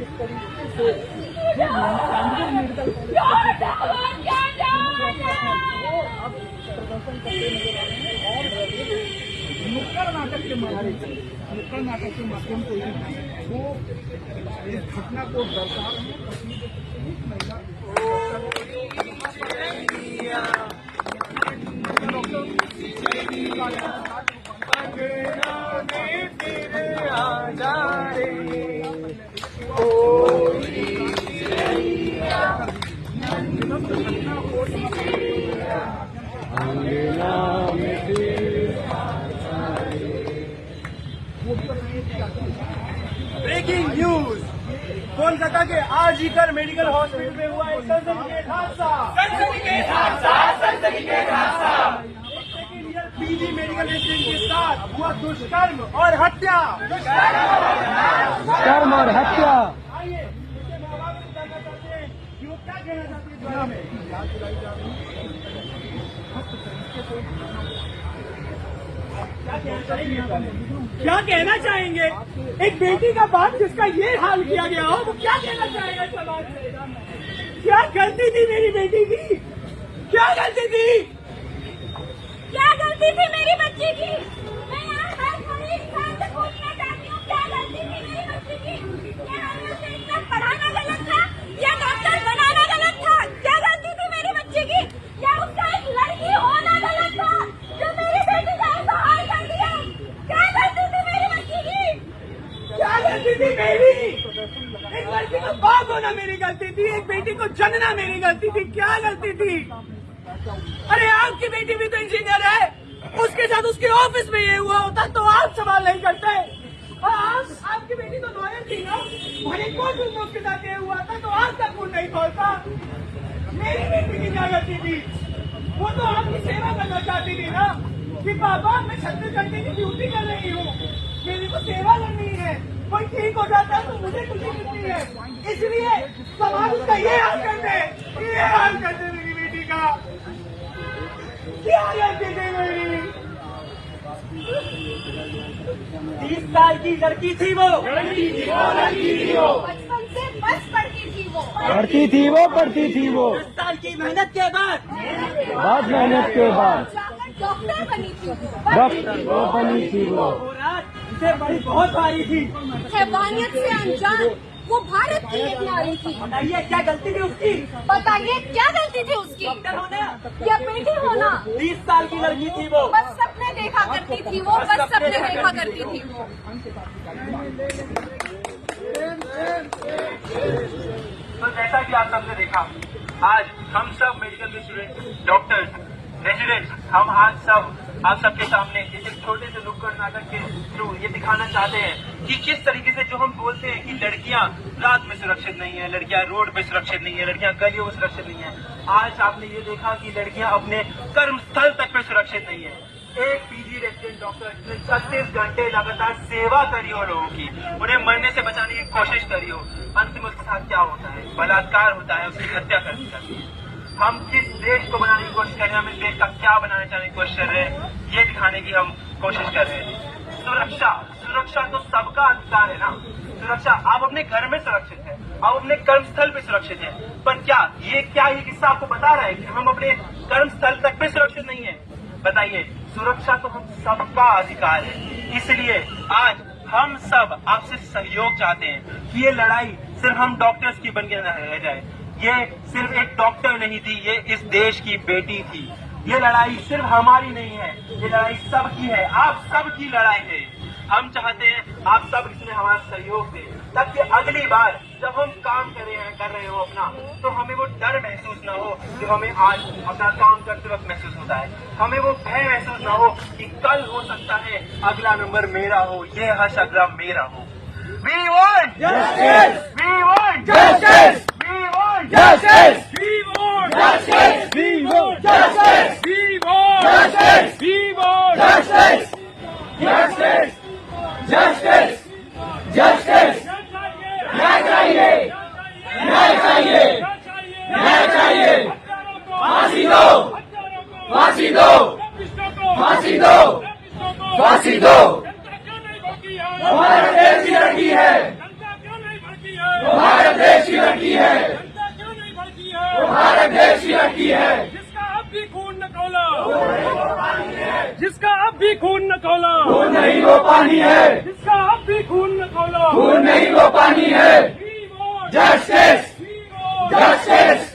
किस तरीके से अब प्रदर्शन करते नजर आ रहे हैं और नुक्कड़ नाटक के माध्यम से ही वो इस घटना को दर्शा रहे हैं। ब्रेकिंग न्यूज, कोलकाता के आरजीकर मेडिकल हॉस्पिटल में हुआ एक सनसनीखेज हादसा। पीजी मेडिकल स्टूडेंट के साथ हुआ दुष्कर्म और हत्या। आइए इसके बाबा में जानना चाहते हैं कि वो क्या कहना चाहते हैं। क्या कहना चाहेंगे? एक बेटी का बाप जिसका ये हाल किया गया हो, वो क्या कहना चाहेगा समाज से? क्या गलती थी मेरी बेटी की? क्या गलती थी? क्या गलती थी मेरी बच्ची की? मैं यहाँ हर कोई इंसान से पूछना चाहती हूँ, क्या गलती थी मेरी बच्ची की? क्या हमें उसे इतना पढ़ाना गलत था या डॉक्टर बनाना गलत था? क्या गलती थी मेरी बच्ची की? क्या उसका एक लड़की होना गलत था जो मेरी बेटी का ऐसा हाल कर दिया? क्या गलती थी मेरी बच्ची की? क्या गलती थी मेरी? एक लड़की का बाप होना मेरी गलती थी, एक बेटी को जनना मेरी गलती थी। क्या गलती थी? अरे आपकी बेटी भी तो इंजीनियर है, उसके साथ उसके ऑफिस में ये हुआ होता तो आप सवाल नहीं करते। और आपकी बेटी तो लॉयर थी ना, भले कोर्ट में उसके साथ ये हुआ था तो आपका खून नहीं खोलता। मेरी बेटी की क्या गलती थी? वो तो आपकी सेवा करना चाहती थी ना कि पापा मैं 36 घंटे की ड्यूटी कर रही हूँ, मेरी को सेवा करनी है, कोई ठीक हो जाता है तो मुझे खुशी मिलती है, इसलिए समाज उसका ये हाल करते मेरी बेटी का। क्या गलती थी मेरी? 30 साल की लड़की थी वो, बचपन से बस पढ़ती थी वो। पढ़ती थी वो 10 साल की मेहनत के बाद जाकर डॉक्टर बनी थी वो। डॉक्टर बनी थी वो। वो रात उसे बड़ी बहुत भारी थी। हैवानियत से अनजान वो भारत की एक नारी थी। बताइए क्या गलती थी उसकी? बताइए क्या गलती थी उसकी? डॉक्टर होना या बेटी होना? 30 साल की लड़की थी वो। बस सपने देखा करती थी वो, बस सपने देखा करती थी वो। तो जैसा कि आप सबने देखा, आज हम सब मेडिकल के स्टूडेंट, डॉक्टर्स, रेजिडेंट्स, हम आज सब आप सबके सामने इस एक छोटे से नुक्कड़ नाटक के थ्रू ये दिखाना चाहते हैं कि किस तरीके से जो हम बोलते हैं कि लड़कियां रात में सुरक्षित नहीं है, लड़कियां रोड पे सुरक्षित नहीं है, लड़कियां गलियों में सुरक्षित नहीं है, आज आपने ये देखा कि लड़कियां अपने कर्मस्थल तक पे सुरक्षित नहीं है। एक पीजी रेजिडेंट डॉक्टर ने 36 घंटे लगातार सेवा करी हो लोगों की, उन्हें मरने से बचाने की कोशिश करी हो, अंत में उसके साथ क्या होता है? बलात्कार होता है, उसकी हत्या कर दी जाती है। हम किस देश को बनाने की कोशिश कर रहे हैं, हम इस देश का क्या बनाना चाहने की कोशिश कर रहे हैं, ये दिखाने की हम कोशिश कर रहे हैं। सुरक्षा तो सबका अधिकार है ना। सुरक्षा, आप अपने घर में सुरक्षित हैं, आप अपने कर्मस्थल पे सुरक्षित हैं, पर क्या ये किस्सा आपको बता रहा है कि हम अपने कर्मस्थल तक पे सुरक्षित नहीं है? बताइए, सुरक्षा तो हम सबका अधिकार है। इसलिए आज हम सब आपसे सहयोग चाहते हैं कि ये लड़ाई सिर्फ हम डॉक्टर्स की बन के न रह जाए। ये सिर्फ एक डॉक्टर नहीं थी, ये इस देश की बेटी थी। ये लड़ाई सिर्फ हमारी नहीं है, ये लड़ाई सबकी है, आप सबकी लड़ाई है। हम चाहते हैं आप सब इसमें हमारा सहयोग दें, ताकि अगली बार जब हम काम कर रहे हो अपना, तो हमें वो डर महसूस न हो जो हमें आज अपना काम करते वक्त महसूस होता है। हमें वो भय महसूस न हो कि कल हो सकता है अगला नंबर मेरा हो, ये हर्ष अगला मेरा हो। We want justice! We want justice! We want justice! We want justice! We want justice! We want justice! We want justice! Justice! Justice! Justice! न्याय चाहिए! न्याय चाहिए! न्याय चाहिए! फांसी दो! फांसी दो! फांसी दो! फांसी दो! हमारा देश की लड़की है, लड़की है जिसका अब भी खून न खौला, जिसका अब भी खून न खौला, खून नहीं वो पानी है, जिसका अब भी खून न खौला, खून नहीं वो पानी है। Justice, justice.